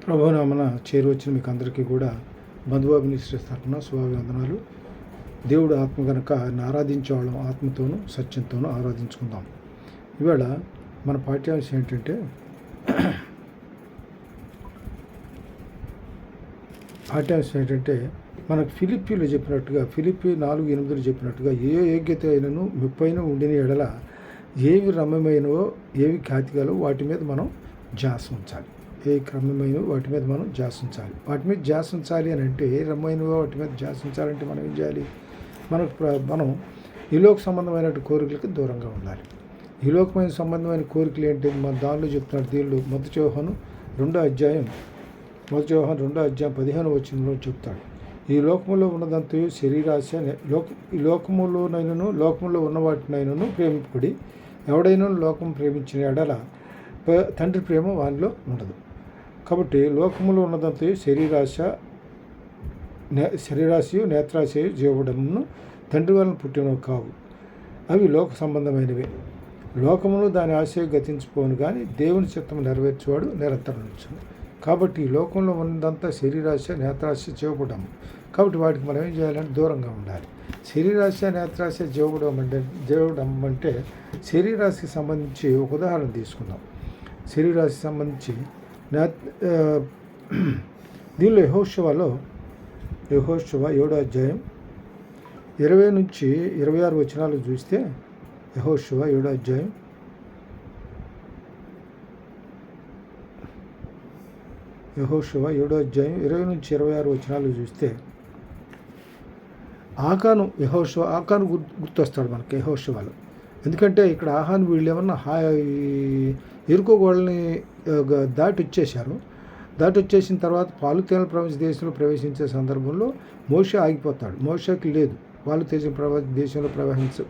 ప్రభునామన చేరువచ్చిన మీకు అందరికీ కూడా బంధువాభినిశ్రీ తరఫున శుభాభివందనాలు. దేవుడు ఆత్మ కనుక ఆరాధించేవాళ్ళం ఆత్మతోనూ సత్యంతోనూ ఆరాధించుకుందాం. ఇవాళ మన పాఠ్యాంశం ఏంటంటే మనకు ఫిలిప్పీలో చెప్పినట్టుగా ఫిలిప్పీ 4:8 చెప్పినట్టుగా ఏ యోగ్యత అయినను మెప్పైన ఉండిన ఎడల ఏవి రమ్యమైనవో ఏవి ఖ్యాతిగాలో వాటి మీద మనం ధ్యాస ఉంచాలి. ఏ క్రమమైన వాటి మీద మనం ధ్యాస ఉంచాలి. వాటి మీద ధ్యాస ఉంచాలి అని అంటే ఏ రమ్యమైనవో వాటి మీద ధ్యాస ఉంచాలంటే మనం ఏం చేయాలి? మనం ఈ లోక సంబంధమైన కోరికలకు దూరంగా ఉండాలి. ఈ లోకమైన సంబంధమైన కోరికలు ఏంటి? మన దానిలో చెప్తున్నాడు దేవుడు. మొదటి యోహాను 2వ అధ్యాయం 15 చెప్తాడు. ఈ లోకములో ఉన్నదంతయు శరీరాశ, ఈ లోకములో ఉన్న వాటినైనను ప్రేమింపడి ఎవడైనా లోకం ప్రేమించిన ఎడల తండ్రి ప్రేమ వానిలో ఉండదు. కాబట్టి లోకములో ఉన్నదంతయు శరీరాశయు నేత్రాశయు జీవడమును తండ్రి వలన పుట్టినవి కావు, అవి లోక సంబంధమైనవే. లోకమును దాని ఆశయం గతించిపోను కానీ దేవుని చిత్తము నెరవేర్చేవాడు నిరంతరం నిలుచును. కాబట్టి ఈ లోకంలో ఉన్నదంతా శరీరాశ నేత్రాశ జీవపడము. కాబట్టి వాటికి మనం ఏం చేయాలంటే దూరంగా ఉండాలి. శరీరాశ నేత్రాశ జీవడం అంటే శరీరాశికి సంబంధించి ఒక ఉదాహరణ తీసుకుందాం. శరీరాశికి సంబంధించి దీనిలో యెహోషువ 7వ అధ్యాయం 20-26 చూస్తే యెహోషువ 7వ అధ్యాయం 20-26 చూస్తే ఆకాను గుర్తొస్తాడు మనకి యెహోషువలో. ఎందుకంటే ఇక్కడ ఆహాను వీళ్ళు ఏమన్నా ఎరుకో గోడల్ని దాటి వచ్చేసిన తర్వాత పాలు తేనెల ప్రపంచ దేశంలో ప్రవేశించే సందర్భంలో మోషే ఆగిపోతాడు. మోషేకి లేదు పాలు తేనెల దేశంలో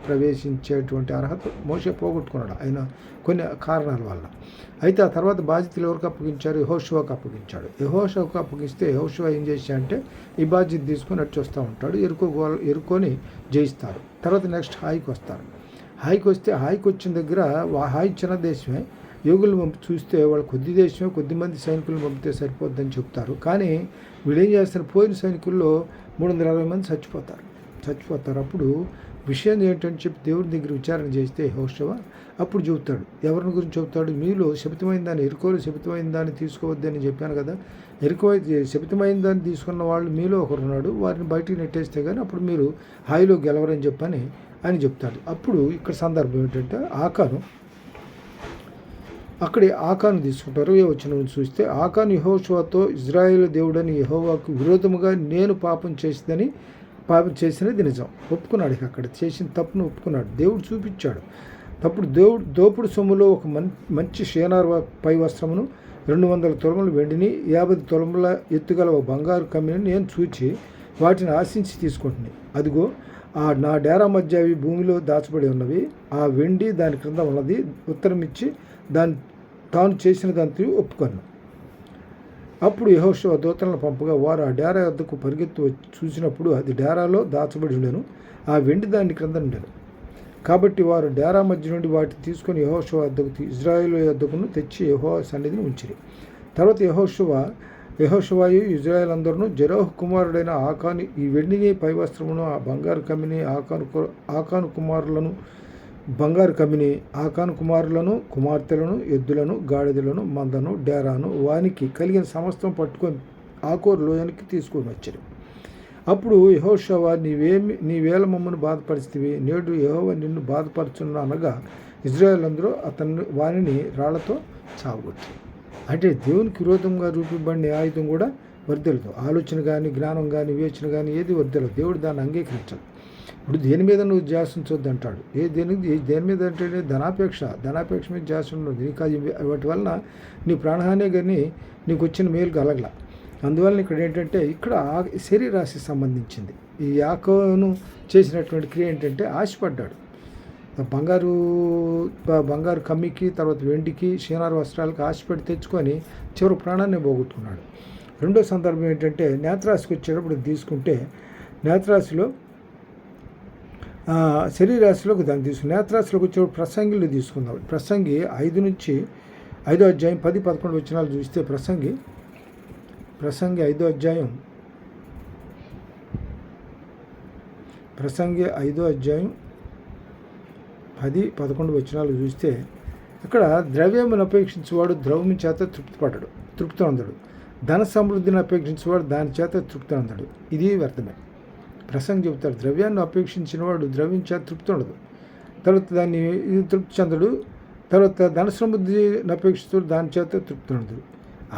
ప్రవేశించేటువంటి అర్హత మోషే పోగొట్టుకున్నాడు ఆయన కొన్ని కారణాల వల్ల. అయితే ఆ తర్వాత బాధ్యతలు ఎవరికి అప్పగించారు? యెహోషువకు అప్పగించాడు. యెహోషువకు అప్పగిస్తే యెహోషువ ఏం చేశాడంటే ఈ బాధ్యత తీసుకొని అటు వస్తూ ఉంటాడు. ఎరుకోని జయిస్తారు. తర్వాత నెక్స్ట్ హాయికి వస్తారు. హాయికి వచ్చిన దగ్గర హాయి చిన్న దేశమే. యోగులు చూస్తే వాళ్ళు కొద్ది మంది సైనికులను పంపితే సరిపోద్దని చెప్తారు. కానీ వీళ్ళు ఏం చేస్తారు? పోయిన సైనికుల్లో 360 మంది చచ్చిపోతారు. అప్పుడు విషయం ఏంటని చెప్పి దేవుడి దగ్గర విచారణ చేస్తే యెహోషువ అప్పుడు చెబుతాడు. ఎవరిని గురించి చెబుతాడు? మీలో శపితమైన దాన్ని, ఎరుకోలు శపితమైన దాన్ని తీసుకోవద్దని చెప్పాను కదా. శపితమైన దాన్ని తీసుకున్న వాళ్ళు మీలో ఒకరున్నాడు. వారిని బయటికి నెట్టేస్తే కానీ అప్పుడు మీరు హాయిలో గెలవరని చెప్పని అని చెప్తాడు. అప్పుడు ఇక్కడ సందర్భం ఏంటంటే ఆకాను తీసుకుంటారు. వచ్చిన చూస్తే ఆకాను యెహోషువతో ఇజ్రాయేలు దేవుడని యెహోవాకు విరోధముగా నేను పాపం చేసినది నిజం ఒప్పుకున్నాడు. అక్కడ చేసిన తప్పును ఒప్పుకున్నాడు. దేవుడు చూపించాడు. అప్పుడు దోపుడు సొమ్ములో ఒక మంచి షేనార్ పై వస్త్రమును 200 తులముల వెండిని 50 తులముల ఎత్తుగల ఒక బంగారు కమ్మిని నేను చూచి వాటిని ఆశించి తీసుకుంటున్నాను. అదిగో నా డేరా మధ్య అవి భూమిలో దాచబడి ఉన్నవి. ఆ వెండి దాని క్రింద ఉన్నది. ఉత్తరం ఇచ్చి తాను చేసిన దాంతో ఒప్పుకొన్నాను. అప్పుడు యెహోషువ దూతలను పంపగా వారు ఆ డేరా వద్దకు పరిగెత్తు చూసినప్పుడు అది డేరాలో దాచబడి ఉండెను. ఆ వెండి దాని క్రింద ఉండెను. కాబట్టి వారు డేరా మధ్య నుండి వాటిని తీసుకొని యెహోషువ వద్దకు ఇజ్రాయేలు వద్దకును తెచ్చి యెహోవా సన్నిధిని ఉంచిరి. తర్వాత యెహోషువయు ఇజ్రాయేల్ అందరూ జెరోహు కుమారుడైన ఆకాను ఈ వెండిని పై వస్త్రమును ఆ బంగారు కమ్మిని ఆకాను కుమారులను కుమార్తెలను ఎద్దులను గాడిదలను మందను డేరాను వానికి కలిగిన సమస్తం పట్టుకొని ఆకోరు లోయానికి తీసుకొని వచ్చారు. అప్పుడు యెహోషువ నీవేళ మమ్మను బాధపరిచితివి, నేడు యెహోవా నిన్ను బాధపరచును అనగా ఇజ్రాయేల్ అందరూ వానిని రాళ్లతో చావగొట్టారు. అంటే దేవునికి విరోధంగా రూపించబడిన ఆయుధం కూడా వర్ధలదు. ఆలోచన కానీ జ్ఞానం కానీ వివేచన కానీ ఏది వర్ధలదు. దేవుడు దాన్ని అంగీకరించడు. ఇప్పుడు దేని మీద నువ్వు ధ్యాస ఉంచొద్దు అంటాడు. దేని మీద అంటే ధనాపేక్ష మీద ధ్యాస ఉండదు. నీకు వాటి వలన నీ ప్రాణహానే కానీ నీకు వచ్చిన మేలు కలగల. అందువలన ఇక్కడ ఏంటంటే శరీరాశికి సంబంధించింది ఈ యాకోను చేసినటువంటి క్రియ ఏంటంటే ఆశపడ్డాడు. బంగారు కమ్మికి తర్వాత వెండికి షీనార్ వస్త్రాలకు ఆశపడి తెచ్చుకొని చివరి ప్రాణాన్ని పోగొట్టుకున్నాడు. రెండో సందర్భం ఏంటంటే నేత్రాశికి వచ్చేటప్పుడు తీసుకుంటే నేత్రాశిలో శరీరాశిలోకి దాన్ని నేత్రాశిలోకి వచ్చేటప్పుడు ప్రసంగిలో తీసుకుందాం. ప్రసంగి 5 నుంచి 5వ అధ్యాయం 10-11 వచనాలు చూస్తే ప్రసంగి ప్రసంగి 5వ అధ్యాయం 10-11 వచనాలు చూస్తే ఇక్కడ ద్రవ్యమును అపేక్షించేవాడు ద్రవ్యము చేత తృప్తి అందడు. ధన సమృద్ధిని అపేక్షించేవాడు దాని చేత తృప్తి అందడు. ఇది వ్యర్థమే. ప్రసంగి చెబుతాడు, ద్రవ్యాన్ని అపేక్షించిన వాడు ద్రవ్యం చేత తృప్తి ఉండదు, తర్వాత దాన్ని తృప్తి చెందడు, తర్వాత ధన సమృద్ధిని అపేక్షిస్తాడు, దాని చేత తృప్తి ఉండదు.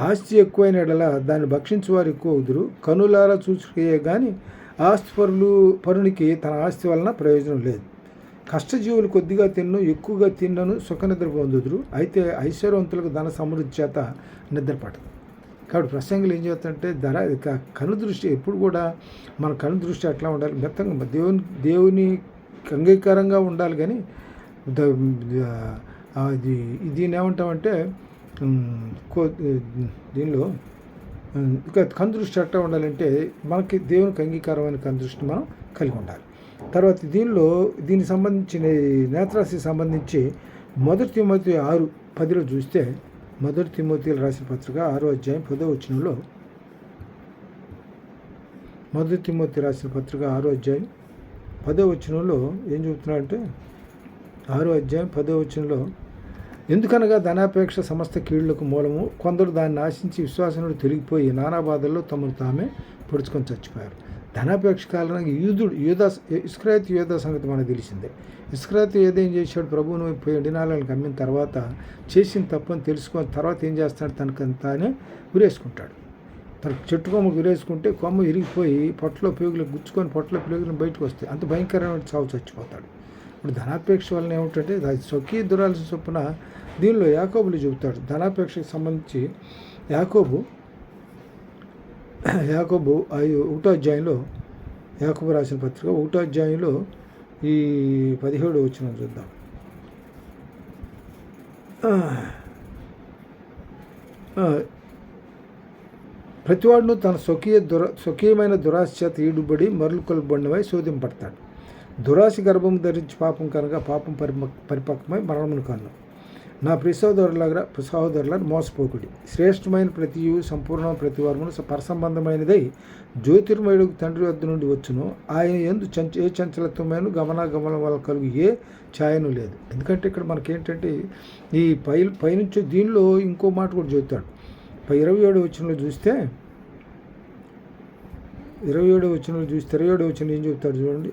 ఆస్తి ఎక్కువైన ఎడల దాన్ని భక్షించేవారు ఎక్కువ అవుదురు. కనులారా చూసుకే కానీ పరునికి తన ఆస్తి వలన ప్రయోజనం లేదు. కష్టజీవులు కొద్దిగా ఎక్కువగా తిన్నను సుఖనిద్ర పొందుదురు. అయితే ఐశ్వర్యవంతులకు ధన సమృద్ధి చేత నిద్రపడదు. కాబట్టి ప్రసంగులు ఏం చేస్తారంటే కనుదృష్టి ఎప్పుడు కూడా మన కనుదృష్టి ఎట్లా ఉండాలి, మెత్తంగా దేవుని అంగీకారంగా ఉండాలి. కానీ దీన్ని ఏమంటామంటే దీనిలో ఇంకా కనుదృష్టి ఎట్లా ఉండాలంటే మనకి దేవునికి అంగీకారమైన కనుదృష్టి మనం కలిగి ఉండాలి. తర్వాత దీనికి సంబంధించిన నేత్రాశకి సంబంధించి 1 తిమోతి 6:10 చూస్తే 1 తిమోతిలు రాసిన పత్రిక 6వ అధ్యాయం 10వ వచనంలో 1 తిమోతి రాసిన పత్రిక 6వ అధ్యాయం 10వ వచనంలో ఏం చెబుతున్నాడంటే 6వ అధ్యాయం 10వ వచనంలో, ఎందుకనగా ధనాపేక్ష సమస్త కీళ్లకు మూలము, కొందరు దాన్ని ఆశించి విశ్వాసం నుండి తొలగిపోయి నానా బాధల్లో తమను తామే పొడుచుకొని చచ్చిపోయారు. ధనాపేక్ష కారణంగా ఇస్కరియోతు యూదా సంగతి మనకు తెలిసిందే. ఇస్కరియోతు ఏదేం చేశాడు, ప్రభువును 7 దినాలకు అమ్మిన తర్వాత చేసిన తప్పని తెలుసుకొని తర్వాత ఏం చేస్తాడు, తనకంతానే ఉరేసుకుంటాడు. తన చెట్టు కొమ్మ ఉరేసుకుంటే కొమ్మ ఇరిగిపోయి పొట్టలో పేగులు గుచ్చుకొని పొట్టలో పేగులను బయటకు వస్తాయి. అంత భయంకరమైన చావు చచ్చిపోతాడు. ఇప్పుడు ధనాపేక్ష వలన ఏమిటంటే అది స్వకీయ దురాలసిన చొప్పున దీనిలో యాకోబులు చెబుతాడు. ధనాపేక్షకు సంబంధించి యాకోబు 1వ అధ్యాయంలో, యాకోబు రాసిన పత్రిక 1వ అధ్యాయంలో ఈ 17వ వచనం చూద్దాం. ప్రతివాడును తన స్వకీయమైన దురాశ చేత ఈడుబడి మరలు కొలబడినవై శోధింపడతాడు. దురాశ గర్భము ధరించి పాపం కనుక పాపం పరిపక్వమై మరణమును కన్ను. నా ప్రియ సహోదరుల మోసపోకుడి. శ్రేష్టమైన ప్రతియు సంపూర్ణ ప్రతివర్మను పరసంబంధమైనదై జ్యోతిర్మయుడు తండ్రి వద్ద నుండి వచ్చును. ఆయన యందు ఏ చంచలత్వమైన గమనాగమనం వల్ల కలుగు ఏ ఛాయను లేదు. ఎందుకంటే ఇక్కడ మనకేంటంటే ఈ పైనుంచి దీనిలో ఇంకో మాట కూడా చెబుతాడు. 27వ వచనంలో చూస్తే 27వ వచనం ఏం చెబుతాడు చూడండి.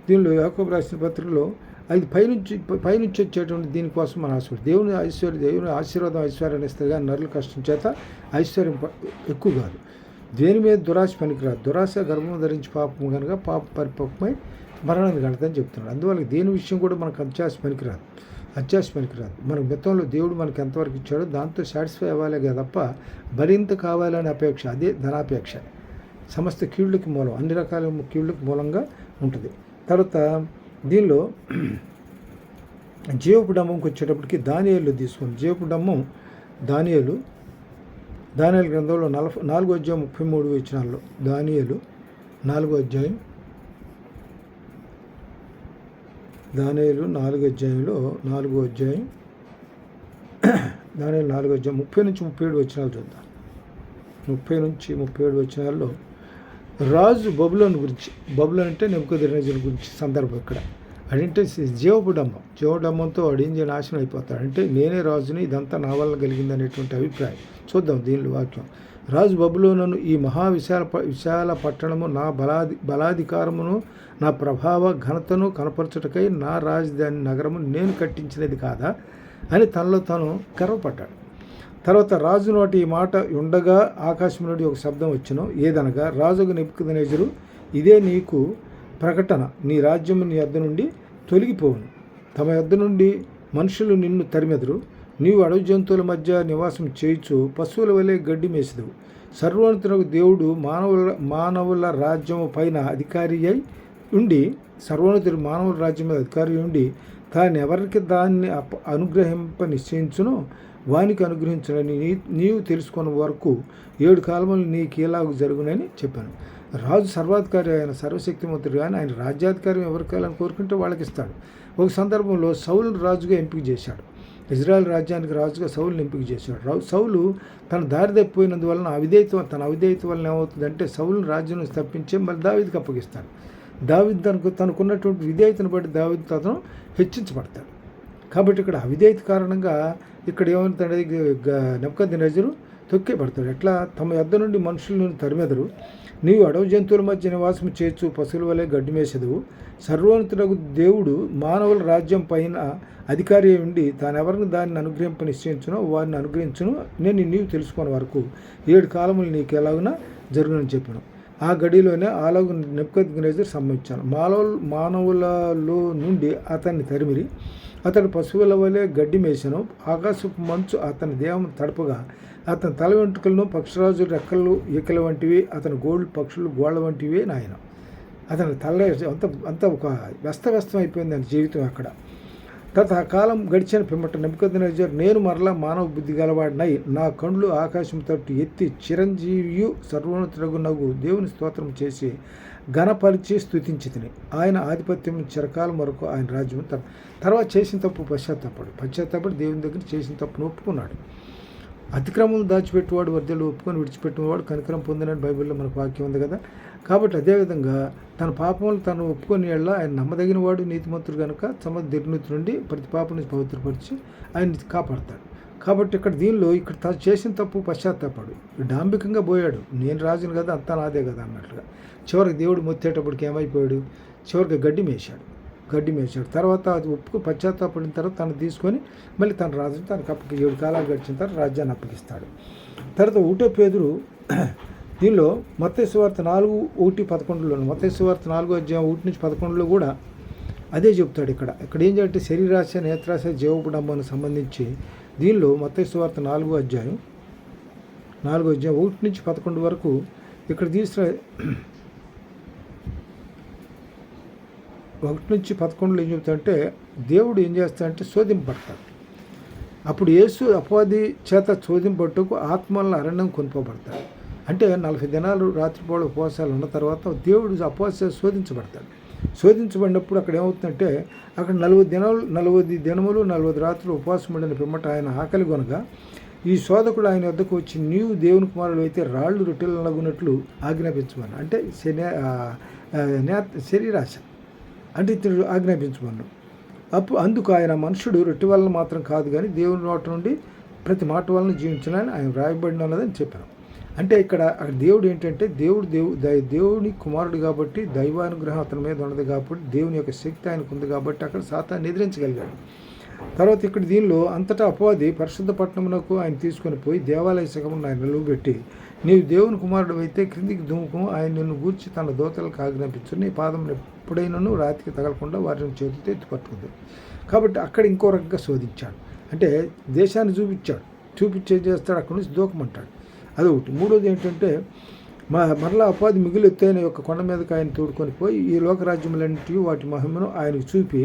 దీనిలో యాకోబు రాసిన పత్రికలో అది పైనుంచి వచ్చేటువంటి దీనికోసం మన ఆశ. దేవుని ఆశీర్వాదం ఐశ్వర్యాన్ని ఇస్తుంది, కానీ నరుల కష్టం చేత ఐశ్వర్యం ఎక్కువ కాదు. దేని మీద దురాశ పనికిరాదు. దురాశ గర్భం ధరించి పాపం కనుక పాప పరిపక్వమై మరణాన్ని కడతాని చెప్తున్నాడు. అందువల్ల దేని విషయం కూడా మనకు అత్యాశ పనికిరాదు. మన మిత్తంలో దేవుడు మనకి ఎంతవరకు ఇచ్చాడో దాంతో సాటిస్ఫై అవ్వాలి కదా తప్ప మరింత కావాలనే అపేక్ష, అదే ధనాపేక్ష సమస్త కీళ్ళకి మూలం, అన్ని రకాల కీళ్ళకి మూలంగా ఉంటుంది. తర్వాత దీనిలో జీవపు డంబంకి వచ్చేటప్పటికి దానియేలు తీసుకుంది. జీవపు డంబం దానియేలు గ్రంథంలో 4వ అధ్యాయం 33 వచనాల్లో, దానియేలు 4వ అధ్యాయం 4వ అధ్యాయంలో 4వ అధ్యాయం 30-37 వచనాలు చూద్దాం. 30-37 వచనాల్లో రాజు బబులోన్ అంటే నెబుకద్నెజరు గురించి సందర్భం ఇక్కడ. అదంటే జీవడంబంతో వాడు నాశనం అయిపోతాడు. అంటే నేనే రాజుని, ఇదంతా నా వల్ల కలిగింది అనేటువంటి అభిప్రాయం. చూద్దాం దీనిలో వాక్యం. రాజు బబులోనును ఈ విశాల పట్టణము నా బలాధికారమును నా ప్రభావ ఘనతను కనపరచుటకై నా రాజధాని నగరము నేను కట్టించినది కాదా అని తనలో తాను గర్వపడ్డాడు. తర్వాత రాజు నోటి ఈ మాట ఉండగా ఆకాశం నుండి ఒక శబ్దం వచ్చును. ఏదనగా, రాజుకు నెబుకద్నెజరు, ఇదే నీకు ప్రకటన, నీ రాజ్యము నీ యొద్ద నుండి తొలగిపోవును. తమ యొద్ద నుండి మనుషులు నిన్ను తరిమెదరు. నీవు అడవి జంతువుల మధ్య నివాసం చేయుచు పశువుల వలె గడ్డి మేసెదవు. సర్వోన్నతునకు దేవుడు మానవుల రాజ్యము పైన అధికారి అయి ఉండి, సర్వోన్నతుడు మానవుల రాజ్యం మీద అధికారి ఉండి తాను ఎవరికి దాన్ని అనుగ్రహింప నిశ్చయించునో వానికి అనుగ్రహించడని నీవు తెలుసుకున్న వరకు 7 కాలములు నీకు ఇలాగ జరుగునని చెప్పాను. రాజు సర్వాధికారి, ఆయన సర్వశక్తిమంతుడు, కానీ ఆయన రాజ్యాధికారం ఎవరికాలని కోరుకుంటే వాళ్ళకి ఇస్తాడు. ఒక సందర్భంలో సౌలును రాజుగా ఎంపిక చేశాడు. ఇజ్రాయెల్ రాజ్యానికి రాజుగా సౌలుని ఎంపిక చేశాడు. సౌలు తన దారి తప్పిపోయినందువలన తన అవిధేయత వలన ఏమవుతుందంటే సౌలుని రాజ్యం నుంచి తప్పించి మళ్ళీ దావీదుకి అప్పగిస్తాడు. దావీదు తనకున్నటువంటి విధేయతను బట్టి దావీదు అతను హెచ్చించబడతాడు. కాబట్టి ఇక్కడ అవిధేయత కారణంగా ఇక్కడ ఏమవుతుందంటే నెబుకద్నెజరు తొక్కేపడతాడు. ఎట్లా? తమ యొద్ద నుండి మనుషులను తరిమెదరు, నీవు అడవి జంతువుల మధ్య నివాసం చేయొచ్చు, పశువుల వలె గడ్డి మేసెదవు. సర్వోన్నతుడగు దేవుడు మానవుల రాజ్యం పైన అధికారి ఉండి తానెవరిని దాన్ని అనుగ్రహింప నిశ్చయించునో వారిని అనుగ్రహించును. నీవు తెలుసుకునే వరకు 7 కాలములు నీకు ఎలాగునా జరుగునని చెప్పాను. ఆ గడిలోనే అలాగ నెబుకద్నెజరు సమ్మతించాను. మానవులలో నుండి అతన్ని తరిమిరి, అతడు పశువుల వలె గడ్డి మేసెను. ఆకాశపు మంచు అతని దేహం తడపగా అతని తల వెంట్రుకలను పక్షిరాజు రెక్కలు ఈకల వంటివి, అతని గోళ్ళు పక్షులు గోళ్ళ వంటివే నాయన. అతని తల అంత ఒక వ్యస్తవ్యస్తం అయిపోయింది అని జీవితం అక్కడ. కాలం గడిచిన పిమ్మట నెబుకద్నెజరు, నేను మరలా మానవ బుద్ధి గలవాడినై నా కండ్లు ఆకాశం తట్టు ఎత్తి చిరంజీవియు సర్వోన్నతుడగు దేవుని స్తోత్రం చేసి ఘనపరిచి స్తుతించితిని. ఆయన ఆధిపత్యం చిరకాలం వరకు ఆయన రాజ్యం. తర్వాత చేసిన తప్పు పశ్చాత్తాపడి దేవుని దగ్గర చేసిన తప్పును ఒప్పుకున్నాడు. అతిక్రమం దాచిపెట్టేవాడు వర్ధలు ఒప్పుకొని విడిచిపెట్టినవాడు కనికరం పొందినని బైబిల్లో మనకు వాక్యం ఉంది కదా. కాబట్టి అదేవిధంగా తన పాపములు తను ఒప్పుకొని ఆయన నమ్మదగిన వాడు నీతిమంతుడు కనుక దుర్నీతి నుండి ప్రతి పాపం నుంచి పవిత్రపరిచి ఆయన కాపాడతాడు. కాబట్టి ఇక్కడ చేసిన తప్పు పశ్చాత్తాపడు. డాంబికంగా పోయాడు, నేను రాజును కదా అంతా నాదే కదా అన్నట్లుగా. చివరికి దేవుడు మొత్తేటప్పటికి ఏమైపోయాడు? చివరికి గడ్డి మేశాడు. తర్వాత అది పశ్చాత్తాపడిన తర్వాత తను తీసుకొని మళ్ళీ తన రాజుని తనకు 7 కాలాలు గడిచిన తర్వాత రాజ్యాన్ని అప్పగిస్తాడు. తర్వాత 1 పేతురు దీనిలో మత్తయి సువార్త 4:1-11 మత్తయి సువార్త 4:1-11 కూడా అదే చెప్తాడు. ఇక్కడ ఏం చేయాలంటే శరీరాశ, నేత్రాశ, జీవపుడంబానికి సంబంధించి దీనిలో మత్తయి సువార్త 4:1-11 వరకు ఇక్కడ 1-11 ఏం చెబుతాడంటే దేవుడు ఏం చేస్తాడంటే శోధింపబడతాడు. అప్పుడు యేసు అపవాది చేత శోధింపబట్టుకు ఆత్మలను అరణ్యం కొనుకోబడతాడు. అంటే 40 దినాలు రాత్రిపూట ఉపవాసాలు ఉన్న తర్వాత దేవుడు అపవాది శోధించబడినప్పుడు అక్కడ ఏమవుతుందంటే అక్కడ 40 దినములు 40 రాత్రులు ఉపవాసం ఉండిన పిమ్మట ఆయన ఆకలి కొనగా ఈ శోధకుడు ఆయన వద్దకు వచ్చి, నీవు దేవుని కుమారుడు అయితే రాళ్ళు రొట్టెలగునట్లు ఆజ్ఞాపించమని, అంటే శరీరాశ అంటే ఇతడు ఆజ్ఞాపించమన్నాడు. అందుకు ఆయన మనుషుడు రొట్టె వలన మాత్రం కాదు కానీ దేవుని నోటి నుండి ప్రతి మాట వలన జీవించాలని ఆయన వ్రాయబడిన ఉన్నదని చెప్పాను. అంటే ఇక్కడ దేవుడు ఏంటంటే దేవుని కుమారుడు కాబట్టి దైవానుగ్రహం అతని మీద ఉన్నది కాబట్టి దేవుని యొక్క శక్తి ఆయనకు ఉంది కాబట్టి అక్కడ సాతాన్ని ఎదిరించగలిగాడు. తర్వాత ఇక్కడ దీనిలో అంతటా అపవాది పరిశుద్ధ పట్టణమునకు ఆయన తీసుకొని పోయి దేవాలయ శకమును ఆయన నిలువబెట్టి, నీవు దేవుని కుమారుడు అయితే క్రిందికి దుముకు, ఆయన నిన్ను గూర్చి తన దోతలకు ఆజ్ఞాపించు, నీ పాదం ఎప్పుడైనాను రాతికి తగలకుండా వారిని చేతితో ఎత్తి పట్టుకుంది. కాబట్టి అక్కడ ఇంకో రకంగా శోధించాడు. అంటే దేశాన్ని చూపించి ఏం చేస్తాడు, అక్కడి నుంచి దూకమంటాడు. అదొకటి. మూడోది ఏంటంటే మరలా అపవాది మిగిలి ఎత్తైన యొక్క కొండ మీదకి ఆయన తోడుకొని పోయి ఈ లోకరాజ్యములన్నింటినీ వాటి మహిమను ఆయనకు చూపి,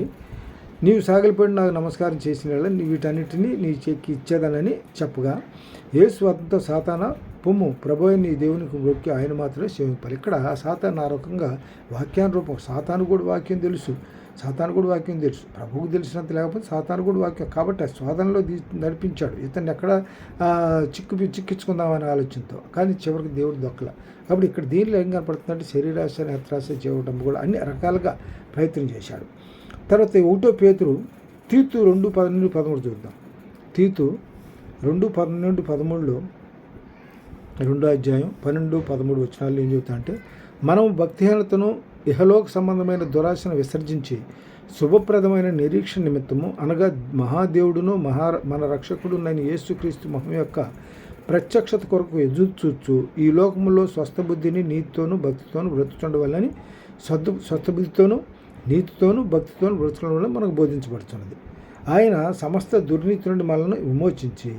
నీవు సాగిలిపడి నాకు నమస్కారం చేసిన వీటన్నిటినీ నీ చెక్కి ఇచ్చేదానని చెప్పగా, యేసు అతనితో సాతానా పొమ్ము, ప్రభు నీ దేవునికి మొక్కి ఆయన మాత్రమే సేవింపాలి. ఇక్కడ సాతాను ఆ రకంగా వాక్యానురూపం. సాతాను కూడా వాక్యం తెలుసు, ప్రభువుకు తెలిసినంత లేకపోతే సాతాను కూడా వాక్యం. కాబట్టి ఆ శోధనలో నడిపించాడు. ఇతన్ని ఎక్కడ చిక్కించుకుందామనే ఆలోచనతో, కానీ చివరికి దేవుడు దొక్కల. కాబట్టి ఇక్కడ దీనిలో ఏం కనపడుతుందంటే శరీరాశ, నేత్రాశ, జీవటం కూడా అన్ని రకాలుగా ప్రయత్నం చేశాడు. తర్వాత 1 పేతురు తీతు 2:12-13 చూద్దాం. తీతు 2:12-13 2వ అధ్యాయం 12-13 వచనాలు ఏం చెబుతా అంటే, మనం భక్తిహీనతను ఇహలోక సంబంధమైన దురాశను విసర్జించి శుభప్రదమైన నిరీక్షణ నిమిత్తము అనగా మహాదేవుడును మన రక్షకుడునైన యేసుక్రీస్తు మహిమ యొక్క ప్రత్యక్షత కొరకు ఎదురుచూచు ఈ లోకములో స్వస్థబుద్ధిని నీతితోనూ భక్తితోనూ బ్రతుకుండవలని స్వస్థబుద్ధితోనూ నీతితోనూ భక్తితోనూ బ్రతుకడం వల్ల మనకు బోధించబడుతున్నది. ఆయన సమస్త దుర్నీతి నుండి మనల్ని విమోచించి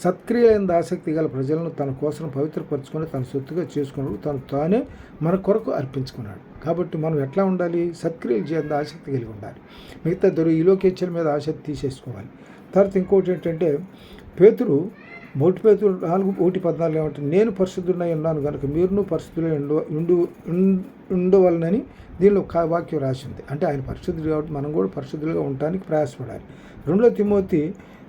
సత్క్రియలైన ఆసక్తి గల ప్రజలను తన కోసం పవిత్రపరచుకొని తన సొత్తుగా చేసుకున్నాడు, తానే మన కొరకు అర్పించుకున్నాడు. కాబట్టి మనం ఎట్లా ఉండాలి? సత్క్రియలు చేయాలని ఆసక్తి కలిగి ఉండాలి. మిగతా ఈ లోకేచ్ఛల మీద ఆసక్తి తీసేసుకోవాలి. తర్వాత ఇంకోటి ఏంటంటే పేతురు 1 పేతురు 4:1-14 ఏమంటే, నేను పరిశుద్ధుడై ఉన్నాను కనుక మీరును పరిశుద్ధులై ఉండవలనని దీనిలో వాక్యం రాసింది. అంటే ఆయన పరిశుద్ధుడు కాబట్టి మనం కూడా పరిశుద్ధులుగా ఉండటానికి ప్రయాసపడాలి. 2 తిమోతి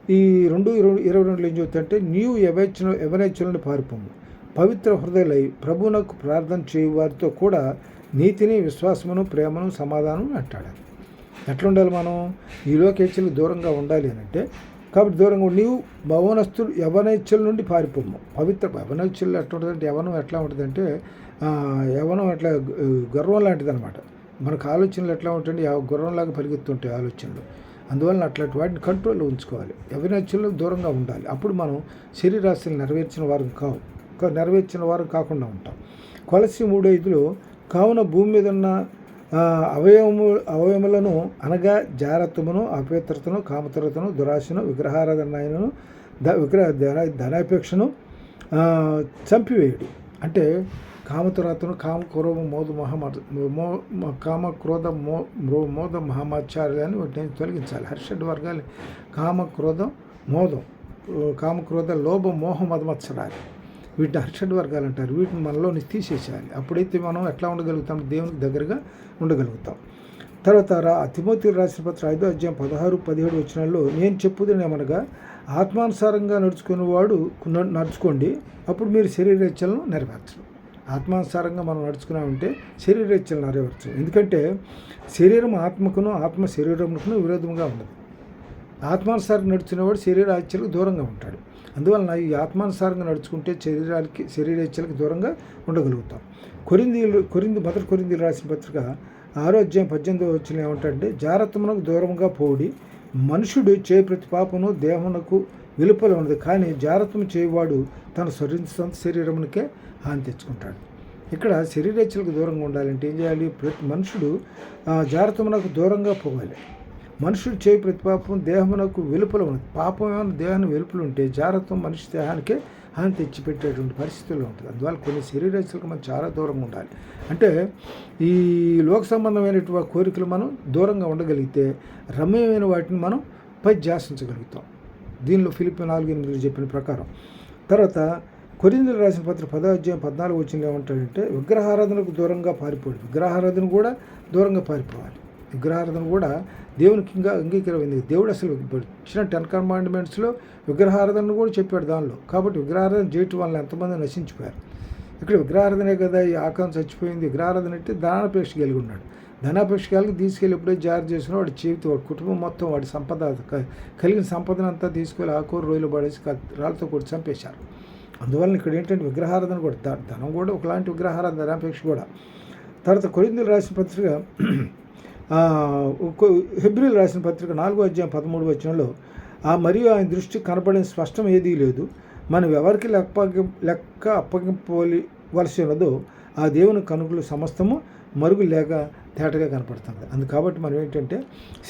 ఈ 2:22 ఏం చెబుతుందంటే, నీవు యవనేచ్ఛల నుండి పారిపోము, పవిత్ర హృదయులై ప్రభువునకు ప్రార్థన చేయు వారితో కూడా నీతిని, విశ్వాసమును, ప్రేమను, సమాధానం అంటాడాలి. ఎట్లా ఉండాలి మనం? ఈ లోకేచ్ఛలకు దూరంగా ఉండాలి అని అంటే, కాబట్టి దూరంగా నీవు యవనేచ్ఛల నుండి పారిపోము. యవనేచ్ఛలు ఎట్లా ఉంటుందంటే, ఎట్లా ఉంటుందంటే యవనం ఎట్లా గర్వం లాంటిది అనమాట. మనకు ఆలోచనలు ఎట్లా ఉంటాయంటే గుర్రంలాగా పరిగెత్తుంటాయి ఆలోచనలు. అందువలన అట్లాంటి వాటిని కంట్రోల్లో ఉంచుకోవాలి. యవనేచ్ఛలకు దూరంగా ఉండాలి. అప్పుడు మనం శరీరాశలు నెరవేర్చిన వారు కాకుండా ఉంటాం. కొలస్సీ 3:5 కావున భూమి మీద ఉన్న అవయవములను అనగా జారత్వమును, అపవిత్రతను, కామతరతను, దురాశను, విగ్రహారాధనను, ధనాపేక్షను చంపివేయుడు. అంటే కామతురాతను, కామక్రోధ మోద మహామాచార్యాన్ని వాటిని తొలగించాలి. హర్షడ్ వర్గాలు కామక్రోధ లోభ మోహ మదమత్సరాలు, వీటిని హర్షడ్ వర్గాలు అంటారు. వీటిని మనలోని తీసేసేయాలి. అప్పుడైతే మనం ఎట్లా ఉండగలుగుతాం? దేవునికి దగ్గరగా ఉండగలుగుతాం. తర్వాత తిమోతికి రాసిన పత్రం 5:16-17 వచనాల్లో, నేను చెప్పుదేమనగా ఆత్మానుసారంగా నడుచుకోండి, అప్పుడు మీరు శరీరేచ్ఛలను నెరవేర్చరు. ఆత్మానుసారంగా మనం నడుచుకున్నామంటే శరీరేచ్ఛలు నెరవేర్చు. ఎందుకంటే శరీరం ఆత్మకును, ఆత్మ శరీరముకును విరోధంగా ఉండదు. ఆత్మానుసారంగా నడుచుకునేవాడు శరీరేచ్ఛలకు దూరంగా ఉంటాడు. అందువలన ఈ ఆత్మానుసారంగా నడుచుకుంటే శరీరేచ్ఛలకు దూరంగా ఉండగలుగుతాం. మొదటి కొరింథీయులకు రాసిన పత్రిక 6:18 ఏమంటాడంటే, జారత్వమునకు దూరంగా పోవుడి, మనుషుడు చేయ ప్రతి పాపను దేహమునకు వెలుపల ఉన్నది, కానీ జారత్వం చేయవాడు తన సొంత శరీరమునికే హాని తెచ్చుకుంటాడు. ఇక్కడ శరీరేచ్ఛలకు దూరంగా ఉండాలంటే ఏం చేయాలి? ప్రతి మనుషుడు జారత్వమునకు దూరంగా పోవాలి. మనుషుడు చేయి ప్రతి పాపం దేహమునకు వెలుపల ఉన్నది. పాపం ఏమైనా దేహాన్ని వెలుపల ఉంటే జారత్వం మనిషి దేహానికే హాని తెచ్చిపెట్టేటువంటి పరిస్థితుల్లో ఉంటుంది. అందువల్ల కొన్ని శరీరేచ్ఛలకు మనం చాలా దూరంగా ఉండాలి. అంటే ఈ లోక సంబంధమైనటువంటి కోరికలు మనం దూరంగా ఉండగలిగితే రమ్యమైన వాటిని మనం ధ్యాసించగలుగుతాం. దీనిలో ఫిలిప్పీ 4:8 చెప్పిన ప్రకారం. తర్వాత కొరింథీయులకు రాసిన పత్రిక 10:14 ఏమంటాడంటే, విగ్రహారాధనకు దూరంగా పారిపోవాలి. విగ్రహారాధన కూడా దూరంగా పారిపోవాలి. విగ్రహారాధన కూడా దేవునికి ఇంకా అంగీకరమైంది. దేవుడు అసలు ఇచ్చిన 10 కమాండ్మెంట్స్లో విగ్రహారాధన కూడా చెప్పాడు దానిలో. కాబట్టి విగ్రహారాధన చేయటం వల్ల ఎంతమంది నశించిపోయారు. ఇక్కడ విగ్రహారాధనే కదా ఈ ఆకాంక్ష చచ్చిపోయింది. విగ్రహారాధన అంటే ధనాపేక్ష కలిగి ఉన్నాడు. ధనాపేక్ష కలిగి తీసుకెళ్ళి ఎప్పుడైతే జారీ చేసినా వాడి జీవితం, వాడి కుటుంబం మొత్తం, వాడి కలిగిన సంపదను అంతా తీసుకెళ్ళి ఆకూరు రొయ్యలు పడేసి రాళ్ళతో కొట్టి చంపేశారు. అందువల్ల ఇక్కడ ఏంటంటే విగ్రహారాధన కూడా ధనం కూడా ఒకలాంటి విగ్రహారాధన, ధనాపేక్ష కూడా. తర్వాత కొరింథీయులకు రాసిన పత్రిక హెబ్రీయులకు రాసిన పత్రిక 4:13 మరియు ఆయన దృష్టి కనబడిన స్పష్టం ఏదీ లేదు, మనం ఎవరికి లెక్క అప్పగింపవలసి ఉన్నదో ఆ దేవుని కనుకలు సమస్తము మరుగు లేక తేటగా కనపడుతుంది. కాబట్టి మనం ఏంటంటే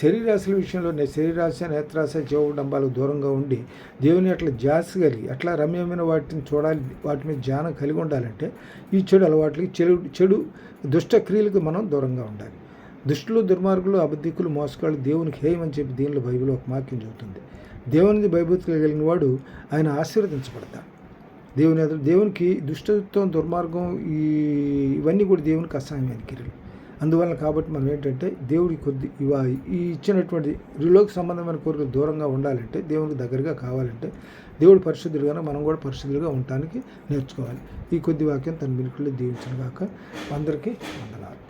శరీరాశల విషయంలో శరీరాశ, నేత్రాశ, జీవడంబాలకు దూరంగా ఉండి దేవుని అట్లా ధ్యాస కలిగి అట్లా రమ్యమైన వాటిని చూడాలి, వాటి మీద ధ్యానం కలిగి ఉండాలంటే ఈ చెడు అలవాట్లకి, చెడు దుష్ట క్రియలకు మనం దూరంగా ఉండాలి. దుష్టులు, దుర్మార్గులు, అబద్ధికులు, మోసగాళ్ళు దేవునికి హేయమని చెప్పి దీనిలో బైబిల్ ఒక వాక్యం చెబుతుంది. దేవునికి భయభక్తి కలిగిన వాడు ఆయన ఆశీర్వదించబడతాడు. దేవునికి దుష్టత్వం, దుర్మార్గం ఇవన్నీ కూడా దేవునికి అసహ్యమైన క్రియలు. అందువల్ల కాబట్టి మనం ఏంటంటే దేవుడి ఈ ఇచ్చినటువంటి లోక సంబంధమైన కోరికలు దూరంగా ఉండాలంటే, దేవునికి దగ్గరగా కావాలంటే, దేవుడు పరిశుద్ధులుగానే మనం కూడా పరిశుద్ధులుగా ఉండటానికి నేర్చుకోవాలి. ఈ కొద్ది వాక్యం తన మిలుకుల్లో దీవించను గాక. అందరికీ వందనాలు.